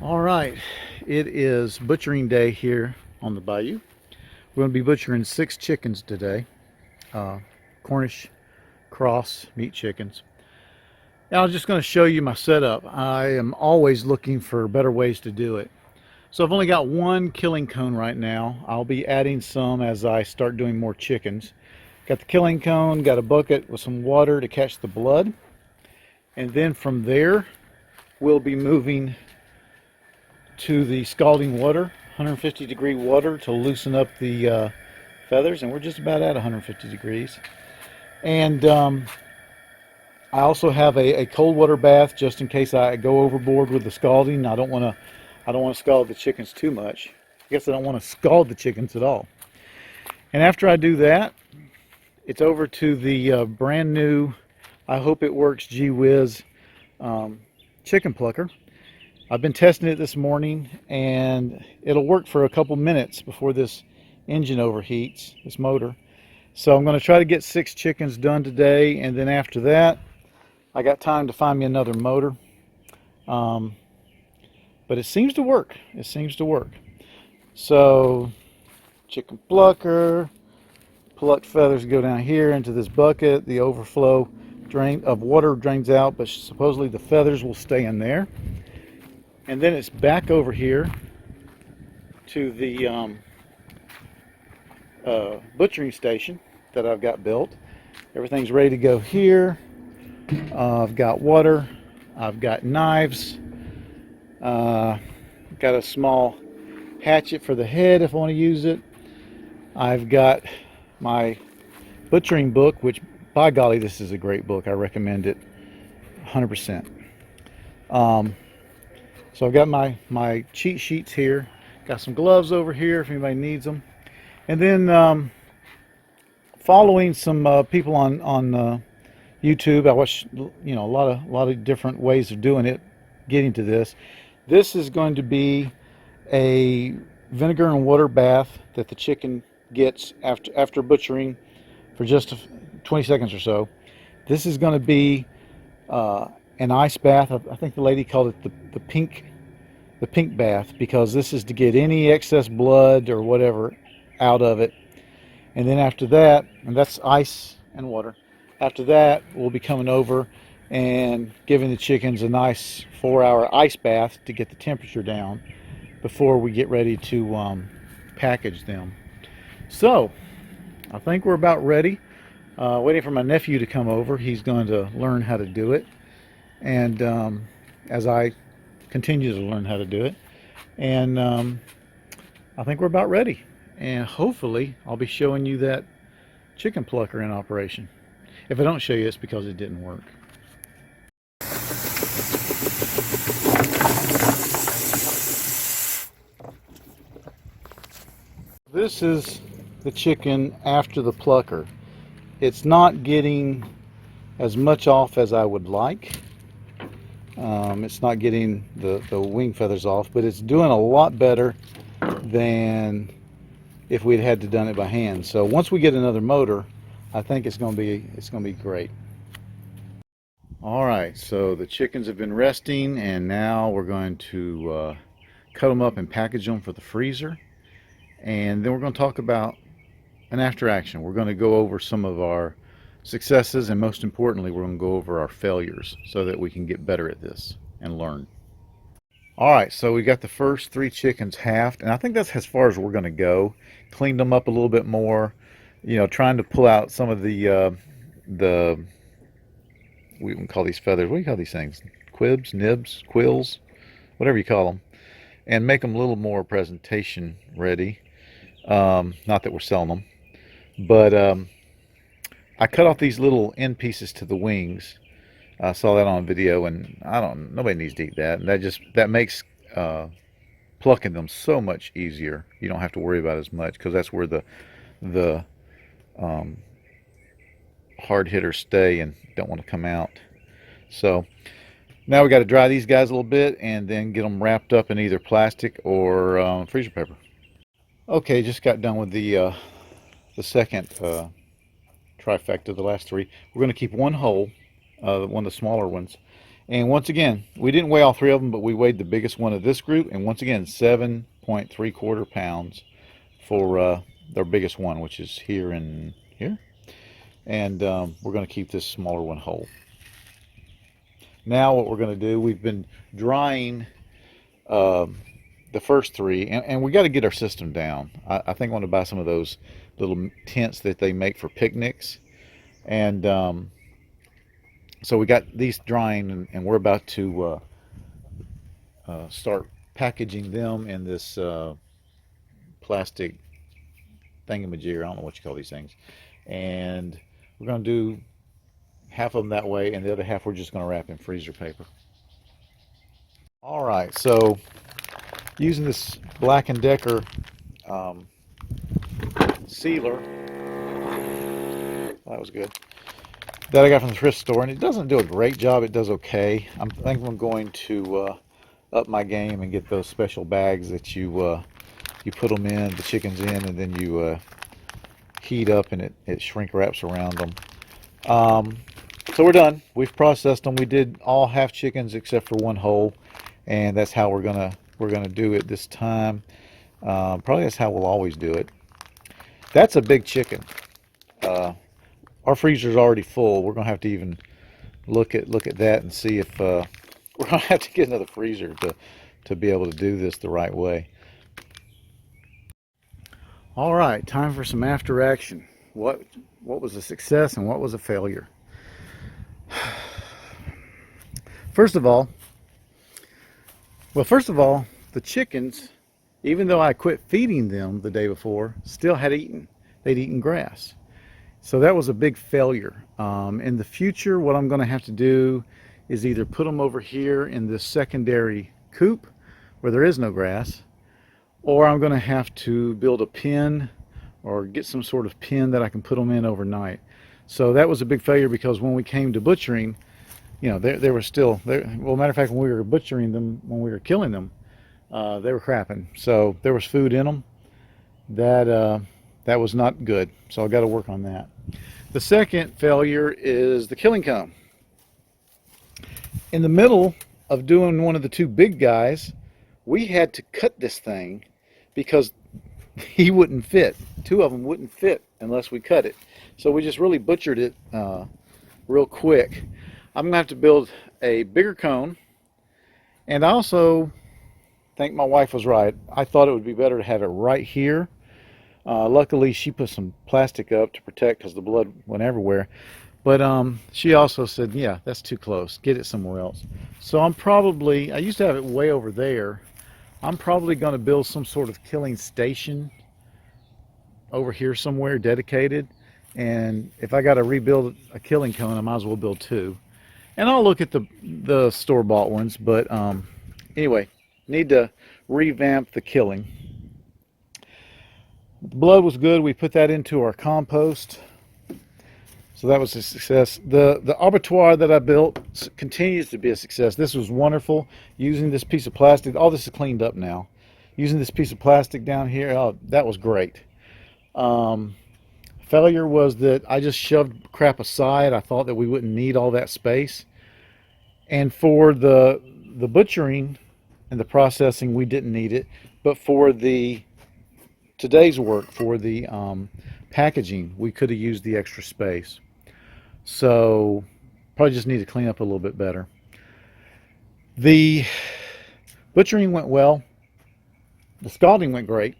All right, it is butchering day here on the bayou. We're going to be butchering 6 chickens today, Cornish cross meat chickens. Now I'm just going to show you my setup. I am always looking for better ways to do it. So I've only got one killing cone right now. I'll be adding some as I start doing more chickens. Got the killing cone, got a bucket with some water to catch the blood, and then from there we'll be moving to the scalding water, 150-degree water, to loosen up the feathers, and we're just about at 150 degrees. And I also have a cold water bath just in case I go overboard with the scalding. I don't want to scald the chickens too much. I guess I don't want to scald the chickens at all. And after I do that, it's over to the brand new, I hope it works, Gee Whiz chicken plucker. I've been testing it this morning, and it'll work for a couple minutes before this engine overheats, this motor. So I'm going to try to get 6 chickens done today, and then after that I got time to find me another motor. But it seems to work. It seems to work. So chicken plucker, plucked feathers go down here into this bucket. The overflow of water drains out, but supposedly the feathers will stay in there. And then it's back over here to the butchering station that I've got built. Everything's ready to go here. I've got water, I've got knives, got a small hatchet for the head if I want to use it. I've got my butchering book, which, by golly, this is a great book. I recommend it 100%. So I've got my cheat sheets here. Got some gloves over here if anybody needs them. And then following some people on YouTube, I watch a lot of different ways of doing it, getting to this. This is going to be a vinegar and water bath that the chicken gets after butchering for just 20 seconds or so. This is going to be an ice bath. I think the lady called it the pink bath, because this is to get any excess blood or whatever out of it. And then after that, and that's ice and water, after that we'll be coming over and giving the chickens a nice 4-hour ice bath to get the temperature down before we get ready to package them. So I think we're about ready. Waiting for my nephew to come over. He's going to learn how to do it, and as I continue to learn how to do it, and I think we're about ready, and hopefully I'll be showing you that chicken plucker in operation. If I don't show you, it's because it didn't work. This is the chicken after the plucker. It's not getting as much off as I would like. It's not getting the wing feathers off, but it's doing a lot better than if we'd had to done it by hand. So once we get another motor, I think it's going to be great. All right, so the chickens have been resting, and now we're going to cut them up and package them for the freezer. And then we're going to talk about an after action. We're going to go over some of our successes, and most importantly, we're going to go over our failures so that we can get better at this and learn. All right, so we got the first 3 chickens halved, and I think that's as far as we're going to go. Cleaned them up a little bit more, trying to pull out some of the we can call these feathers, what do you call these things? Quibs, nibs, quills, whatever you call them, and make them a little more presentation ready. Not that we're selling them, but I cut off these little end pieces to the wings. I saw that on a video, and nobody needs to eat that. And that makes plucking them so much easier. You don't have to worry about it as much, because that's where the hard hitters stay and don't want to come out. So now we got to dry these guys a little bit and then get them wrapped up in either plastic or freezer paper. Okay, just got done with the second trifecta, the last 3. We're going to keep one whole, one of the smaller ones, And once again, we didn't weigh all three of them, but we weighed the biggest one of this group. And once again, 7.75 pounds for their biggest one, which is here and here. And we're going to keep this smaller one whole. Now what we're going to do, we've been drying the first three, and we got to get our system down. I think I want to buy some of those little tents that they make for picnics. And so we got these drying, and we're about to start packaging them in this plastic thingamajig. I don't know what you call these things. And we're going to do half of them that way, and the other half we're just going to wrap in freezer paper. All right, so using this Black & Decker sealer, that was good, that I got from the thrift store, and it doesn't do a great job. It does okay. I think I'm going to up my game and get those special bags that you put them in, the chickens in, and then you heat up, and it shrink wraps around them. So we're done. We've processed them. We did all half chickens except for one whole, and that's how we're gonna do it this time. Probably that's how we'll always do it. That's a big chicken. Our freezer's already full. We're gonna have to even look at that and see if we're gonna have to get another freezer to be able to do this the right way. All right, time for some after action. What was a success and what was a failure? First of all, the chickens, even though I quit feeding them the day before, still had eaten. They'd eaten grass. So that was a big failure. In the future, what I'm going to have to do is either put them over here in this secondary coop where there is no grass, or I'm going to have to build a pen or get some sort of pen that I can put them in overnight. So that was a big failure, because when we came to butchering, you know, they were still there. Well, matter of fact, when we were butchering them, when we were killing them, they were crapping. So there was food in them that was not good. So I got to work on that. The second failure is the killing cone. In the middle of doing one of the two big guys, we had to cut this thing because he wouldn't fit. Two of them wouldn't fit unless we cut it. So we just really butchered it real quick. I'm going to have to build a bigger cone. And I also think my wife was right. I thought it would be better to have it right here. Luckily, she put some plastic up to protect, because the blood went everywhere. But she also said, yeah, that's too close. Get it somewhere else. So I used to have it way over there. I'm probably going to build some sort of killing station over here somewhere, dedicated. And if I got to rebuild a killing cone, I might as well build two. And I'll look at the store-bought ones. But anyway, need to revamp the killing. The blood was good. We put that into our compost. So that was a success. The abattoir that I built continues to be a success. This was wonderful. Using this piece of plastic, all this is cleaned up now. Using this piece of plastic down here, oh, that was great. Failure was that I just shoved crap aside. I thought that we wouldn't need all that space. And for the butchering and the processing, we didn't need it. But for today's work, for the packaging, we could have used the extra space. So probably just need to clean up a little bit better. The butchering went well. The scalding went great.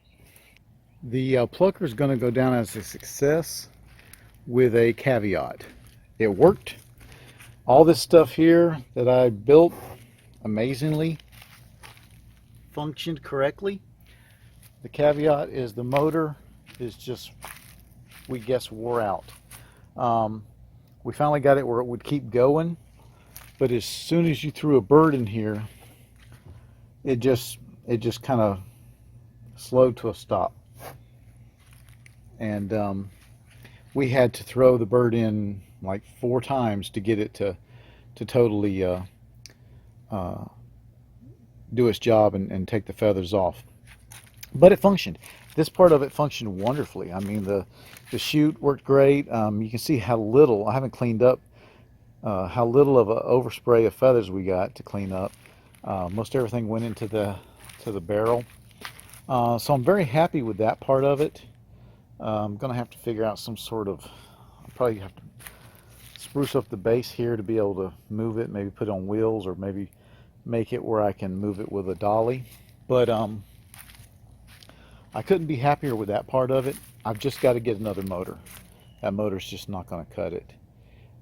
The plucker is going to go down as a success with a caveat. It worked. All this stuff here that I built amazingly functioned correctly. The caveat is the motor is just, we guess, wore out. We finally got it where it would keep going, but as soon as you threw a bird in here, it just kind of slowed to a stop. And we had to throw the bird in like 4 times to get it to totally do its job and take the feathers off. But it functioned. This part of it functioned wonderfully. I mean, the chute worked great. You can see how little, I haven't cleaned up how little of an overspray of feathers we got to clean up. Most everything went into the barrel. So I'm very happy with that part of it. I'm gonna have to figure out some sort of, I'll probably have to spruce up the base here to be able to move it, maybe put it on wheels, or maybe make it where I can move it with a dolly. But I couldn't be happier with that part of it. I've just got to get another motor. That motor's just not going to cut it.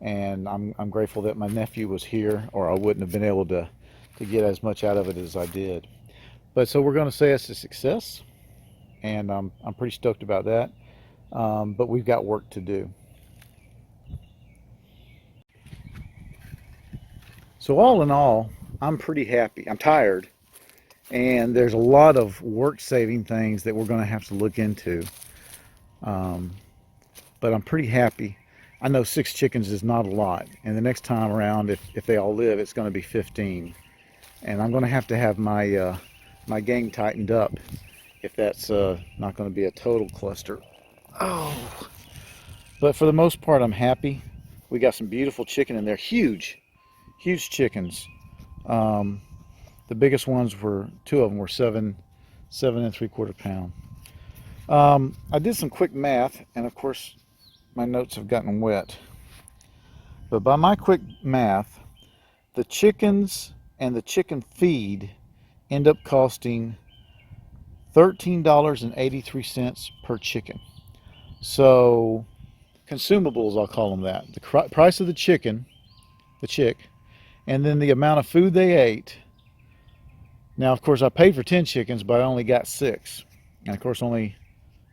And I'm grateful that my nephew was here, or I wouldn't have been able to get as much out of it as I did. But so we're going to say it's a success, and I'm pretty stoked about that. But we've got work to do. So all in all, I'm pretty happy. I'm tired, and there's a lot of work-saving things that we're going to have to look into. But I'm pretty happy. I know 6 chickens is not a lot, and the next time around, if they all live, it's going to be 15. And I'm going to have my my gang tightened up if that's not going to be a total cluster. Oh, but for the most part, I'm happy. We got some beautiful chicken in there, huge chickens. The biggest ones were 2 of them were 7 3/4 pound. I did some quick math, and of course my notes have gotten wet. But by my quick math, the chickens and the chicken feed end up costing $13.83 per chicken. So consumables, I'll call them that. The price of the chicken, the chick, and then the amount of food they ate. Now, of course, I paid for 10 chickens, but I only got 6. And of course, only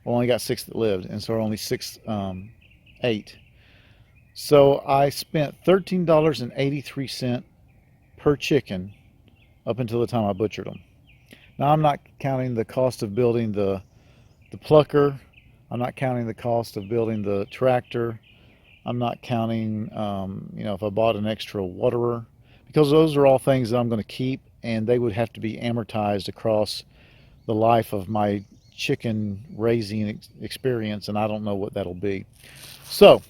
got 6 that lived, and so only 6 ate. So I spent $13.83 per chicken up until the time I butchered them. Now, I'm not counting the cost of building the plucker. I'm not counting the cost of building the tractor. I'm not counting, if I bought an extra waterer, because those are all things that I'm going to keep, and they would have to be amortized across the life of my chicken raising experience, and I don't know what that'll be. So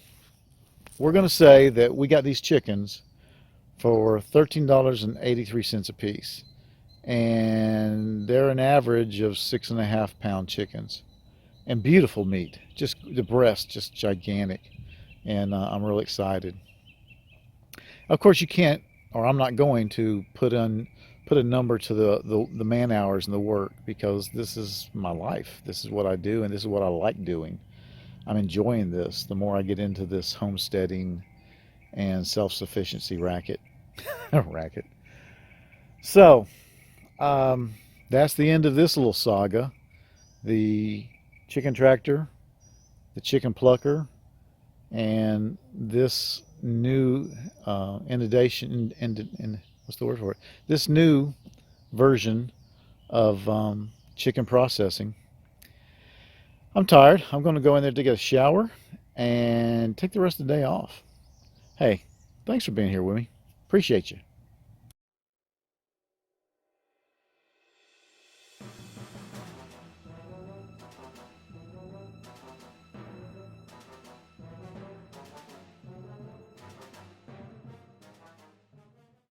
we're going to say that we got these chickens for $13.83 a piece, and they're an average of 6.5 pound chickens, and beautiful meat, just the breast just gigantic, and I'm really excited. Of course, you can't, or I'm not going to put a number to the man hours and the work, because this is my life. This is what I do, and this is what I like doing. I'm enjoying this the more I get into this homesteading and self-sufficiency racket. So that's the end of this little saga. The chicken tractor, the chicken plucker, and this new inundation, and what's the word for it? This new version of chicken processing. I'm tired. I'm going to go in there to get a shower and take the rest of the day off. Hey, thanks for being here with me. Appreciate you.